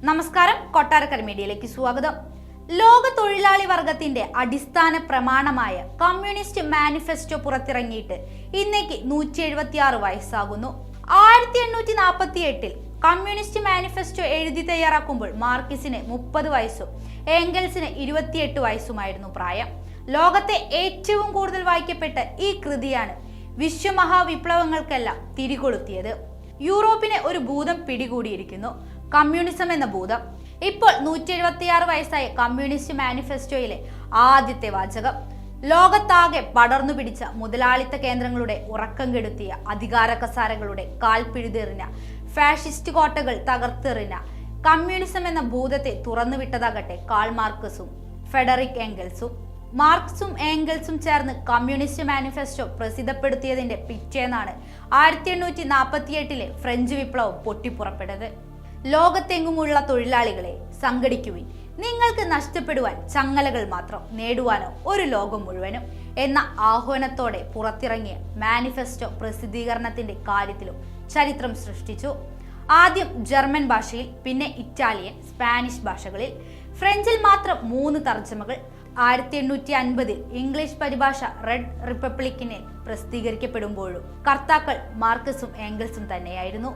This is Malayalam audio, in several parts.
നമസ്കാരം, കൊട്ടാരക്കര മീഡിയയിലേക്ക് സ്വാഗതം. ലോക തൊഴിലാളി വർഗത്തിന്റെ അടിസ്ഥാന പ്രമാണമായ കമ്മ്യൂണിസ്റ്റ് മാനിഫെസ്റ്റോ പുറത്തിറങ്ങിയിട്ട് ഇന്നേക്ക് 176 വയസ്സാകുന്നു. 1848 കമ്മ്യൂണിസ്റ്റ് മാനിഫെസ്റ്റോ എഴുതി തയ്യാറാക്കുമ്പോൾ മാർക്സിന് 30 വയസ്സും ഏംഗൽസിന് 28 വയസ്സുമായിരുന്നു പ്രായം. ലോകത്തെ ഏറ്റവും കൂടുതൽ വായിക്കപ്പെട്ട ഈ കൃതിയാണ് വിശ്വമഹാവിപ്ലവങ്ങൾക്കെല്ലാം തിരികൊളുത്തിയത്. യൂറോപ്പിനെ ഒരു ഭൂതം പിടികൂടിയിരിക്കുന്നു, കമ്മ്യൂണിസം എന്ന ഭൂതം. ഇപ്പോൾ 176 വയസ്സായ കമ്മ്യൂണിസ്റ്റ് മാനിഫെസ്റ്റോയിലെ ആദ്യത്തെ വാചകം ലോകത്താകെ പടർന്നു പിടിച്ച മുതലാളിത്ത കേന്ദ്രങ്ങളുടെ ഉറക്കം കെടുത്തിയ അധികാര കസാരകളുടെ കാൽ പിഴുതെറിഞ്ഞ ഫാഷിസ്റ്റ് കോട്ടകൾ തകർത്തെറിഞ്ഞ കമ്മ്യൂണിസം എന്ന ഭൂതത്തെ തുറന്നുവിട്ടതാകട്ടെ കാൾ മാർക്സും ഫെഡറിക് എംഗൽസും. മാർക്സും ഏംഗൽസും ചേർന്ന് കമ്മ്യൂണിസ്റ്റ് മാനിഫെസ്റ്റോ പ്രസിദ്ധപ്പെടുത്തിയതിന്റെ പിറ്റേന്നാണ് 1848 ഫ്രഞ്ച് വിപ്ലവം പൊട്ടിപ്പുറപ്പെട്ടത്. ലോകത്തെങ്ങുമുള്ള തൊഴിലാളികളെ സംഘടിക്കുവിൻ, നിങ്ങൾക്ക് നഷ്ടപ്പെടുവാൻ ചങ്ങലകൾ മാത്രം, നേടുവാനോ ഒരു ലോകം മുഴുവനും എന്ന ആഹ്വാനത്തോടെ പുറത്തിറങ്ങിയ മാനിഫെസ്റ്റോ പ്രസിദ്ധീകരണത്തിന്റെ കാര്യത്തിലും ചരിത്രം സൃഷ്ടിച്ചു. ആദ്യം ജർമ്മൻ ഭാഷയിൽ, പിന്നെ ഇറ്റാലിയൻ, സ്പാനിഷ് ഭാഷകളിൽ, ഫ്രഞ്ചിൽ മാത്രം 3 തർജ്ജമകൾ. 1850 ഇംഗ്ലീഷ് പരിഭാഷ റെഡ് റിപ്പബ്ലിക്കിനിൽ പ്രസിദ്ധീകരിക്കപ്പെടുമ്പോഴും കർത്താക്കൾ മാർക്സും ഏംഗൽസും തന്നെയായിരുന്നു.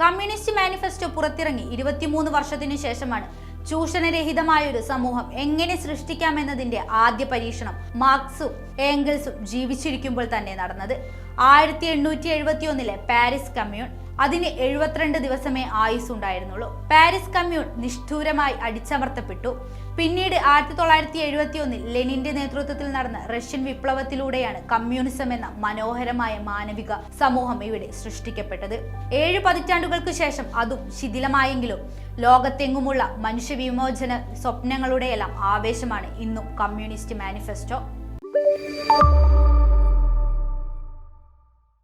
കമ്മ്യൂണിസ്റ്റ് മാനിഫെസ്റ്റോ പുറത്തിറങ്ങി 23 വർഷത്തിനു ശേഷമാണ് ചൂഷണരഹിതമായ ഒരു സമൂഹം എങ്ങനെ സൃഷ്ടിക്കാമെന്നതിന്റെ ആദ്യ പരീക്ഷണം മാർക്സും ഏംഗൽസും ജീവിച്ചിരിക്കുമ്പോൾ തന്നെ നടന്നത്. 1871 പാരീസ് കമ്മ്യൂൺ. അതിന് 72 ദിവസമേ ആയുസ് ഉണ്ടായിരുന്നുള്ളൂ. പാരീസ് കമ്മ്യൂൺ നിഷ്ഠൂരമായി അടിച്ചമർത്തപ്പെട്ടു. പിന്നീട് 1971 ലെനിന്റെ നേതൃത്വത്തിൽ നടന്ന റഷ്യൻ വിപ്ലവത്തിലൂടെയാണ് കമ്മ്യൂണിസം എന്ന മനോഹരമായ മാനവിക സമൂഹം ഇവിടെ സൃഷ്ടിക്കപ്പെട്ടത്. 7 പതിറ്റാണ്ടുകൾക്ക് ശേഷം അതും ശിഥിലമായെങ്കിലും ലോകത്തെങ്ങുമുള്ള മനുഷ്യവിമോചന സ്വപ്നങ്ങളുടെയെല്ലാം ആവേശമാണ് ഇന്നും കമ്മ്യൂണിസ്റ്റ് മാനിഫെസ്റ്റോ.